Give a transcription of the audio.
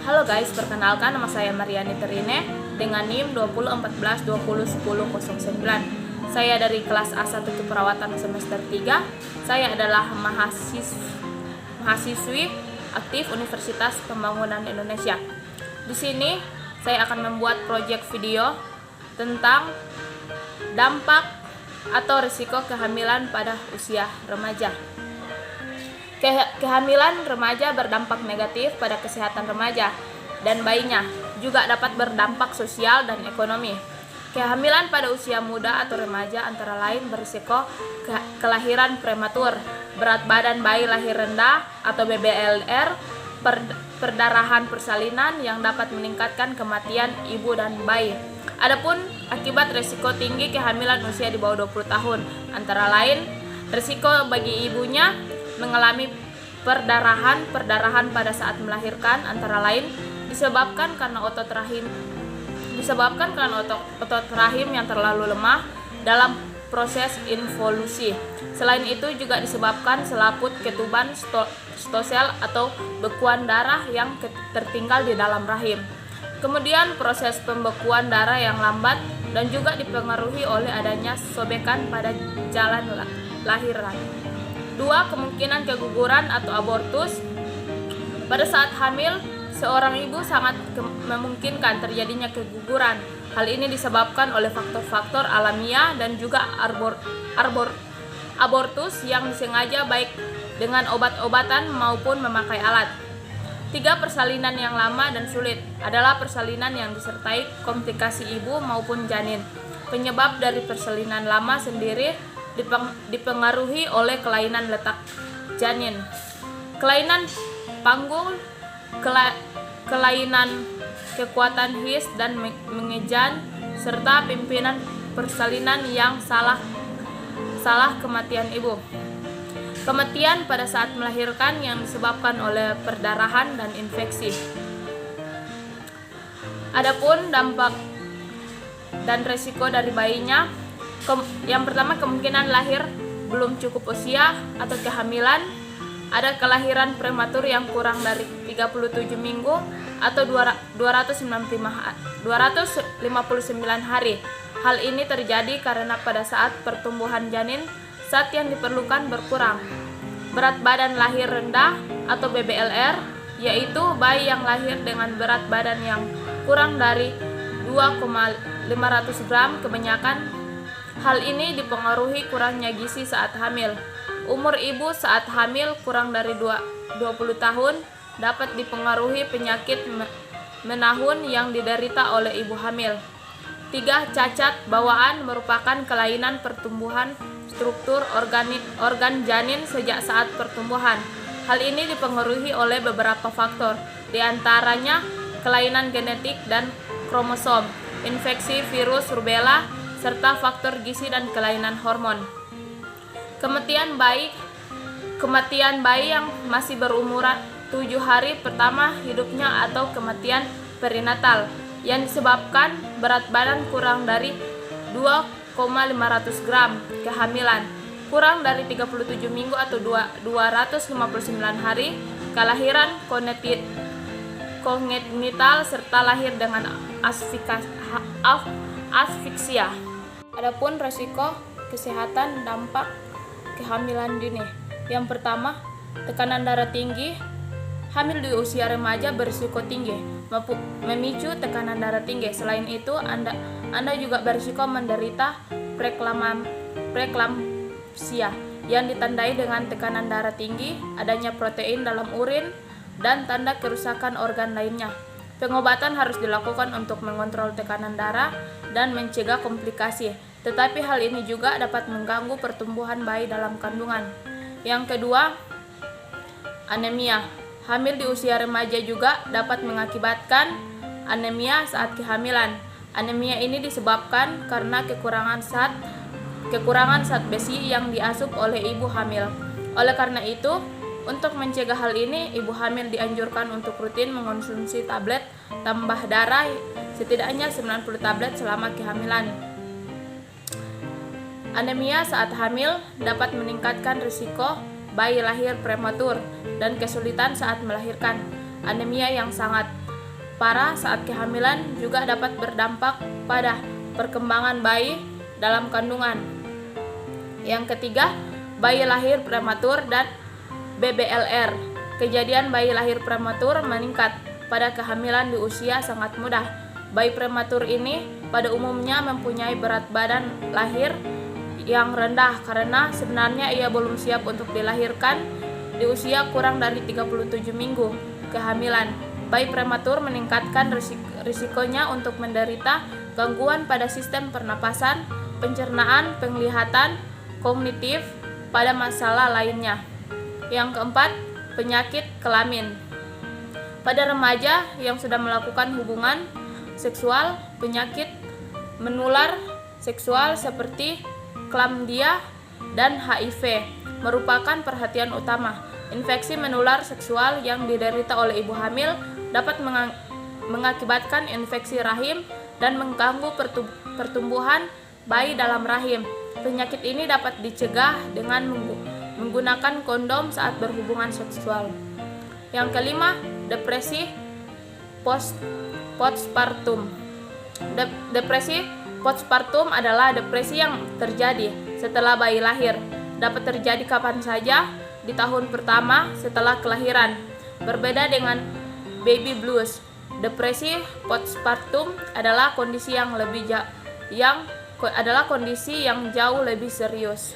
Halo guys, perkenalkan nama saya Mariani Terine dengan NIM 2014201009. Saya dari kelas A1 Keperawatan semester 3. Saya adalah mahasiswi aktif Universitas Pembangunan Indonesia. Di sini saya akan membuat proyek video tentang dampak atau risiko kehamilan pada usia remaja. Kehamilan remaja berdampak negatif pada kesehatan remaja dan bayinya, juga dapat berdampak sosial dan ekonomi. Kehamilan pada usia muda atau remaja antara lain berisiko kelahiran prematur, berat badan bayi lahir rendah atau BBLR, perdarahan persalinan yang dapat meningkatkan kematian ibu dan bayi. Adapun akibat risiko tinggi kehamilan usia di bawah 20 tahun, antara lain risiko bagi ibunya mengalami perdarahan pada saat melahirkan, antara lain disebabkan karena otot rahim yang terlalu lemah dalam proses involusi. Selain itu juga disebabkan selaput ketuban stosel atau bekuan darah yang tertinggal di dalam rahim. Kemudian proses pembekuan darah yang lambat dan juga dipengaruhi oleh adanya sobekan pada jalan lahiran. 2. Kemungkinan keguguran atau abortus. Pada saat hamil, seorang ibu sangat memungkinkan terjadinya keguguran. Hal ini disebabkan oleh faktor-faktor alamiah dan juga abortus yang disengaja baik dengan obat-obatan maupun memakai alat. 3. Persalinan yang lama dan sulit adalah persalinan yang disertai komplikasi ibu maupun janin. Penyebab dari persalinan lama sendiri dipengaruhi oleh kelainan letak janin, kelainan panggul, kelainan kekuatan his dan mengejan, serta pimpinan persalinan yang salah kematian ibu. Kematian pada saat melahirkan yang disebabkan oleh perdarahan dan infeksi. Adapun dampak dan resiko dari bayinya, yang pertama kemungkinan lahir belum cukup usia atau kehamilan, ada kelahiran prematur yang kurang dari 37 minggu atau 259 hari. Hal ini terjadi karena pada saat pertumbuhan janin zat yang diperlukan berkurang. Berat badan lahir rendah atau BBLR, yaitu bayi yang lahir dengan berat badan yang kurang dari 2,500 gram kebanyakan. Hal ini dipengaruhi kurangnya gizi saat hamil. Umur ibu saat hamil kurang dari 20 tahun dapat dipengaruhi penyakit menahun yang diderita oleh ibu hamil. 3. Cacat bawaan merupakan kelainan pertumbuhan struktur organ janin sejak saat pertumbuhan. Hal ini dipengaruhi oleh beberapa faktor, di antaranya kelainan genetik dan kromosom, infeksi virus rubella, serta faktor gizi dan kelainan hormon. Kematian bayi yang masih berumuran 7 hari pertama hidupnya atau kematian perinatal yang disebabkan berat badan kurang dari 2,500 gram kehamilan, kurang dari 37 minggu atau 259 hari, kelahiran kongenital serta lahir dengan asfiksia. Adapun resiko kesehatan dampak kehamilan dini. Yang pertama, tekanan darah tinggi. Hamil di usia remaja berisiko tinggi, memicu tekanan darah tinggi. Selain itu, Anda juga berisiko menderita preeklamsia yang ditandai dengan tekanan darah tinggi, adanya protein dalam urin, dan tanda kerusakan organ lainnya. Pengobatan harus dilakukan untuk mengontrol tekanan darah dan mencegah komplikasi, tetapi hal ini juga dapat mengganggu pertumbuhan bayi dalam kandungan. Yang kedua, anemia. Hamil di usia remaja juga dapat mengakibatkan anemia saat kehamilan. Anemia ini disebabkan karena kekurangan zat besi yang diasup oleh ibu hamil. Oleh karena itu, untuk mencegah hal ini, ibu hamil dianjurkan untuk rutin mengonsumsi tablet tambah darah setidaknya 90 tablet selama kehamilan. Anemia saat hamil dapat meningkatkan risiko bayi lahir prematur dan kesulitan saat melahirkan. Anemia yang sangat parah saat kehamilan juga dapat berdampak pada perkembangan bayi dalam kandungan. Yang ketiga, bayi lahir prematur dan BBLR. Kejadian bayi lahir prematur meningkat pada kehamilan di usia sangat muda. Bayi prematur ini pada umumnya mempunyai berat badan lahir yang rendah karena sebenarnya ia belum siap untuk dilahirkan di usia kurang dari 37 minggu kehamilan. Bayi prematur meningkatkan risikonya untuk menderita gangguan pada sistem pernapasan, pencernaan, penglihatan, kognitif, pada masalah lainnya. Yang keempat, penyakit kelamin. Pada remaja yang sudah melakukan hubungan seksual, penyakit menular seksual seperti klamdia dan HIV merupakan perhatian utama. Infeksi menular seksual yang diderita oleh ibu hamil dapat mengakibatkan infeksi rahim dan mengganggu pertumbuhan bayi dalam rahim. Penyakit ini dapat dicegah dengan menggunakan kondom saat berhubungan seksual. Yang kelima, depresi postpartum. Depresi postpartum adalah depresi yang terjadi setelah bayi lahir. Dapat terjadi kapan saja di tahun pertama setelah kelahiran. Berbeda dengan baby blues, depresi postpartum adalah kondisi yang jauh lebih serius.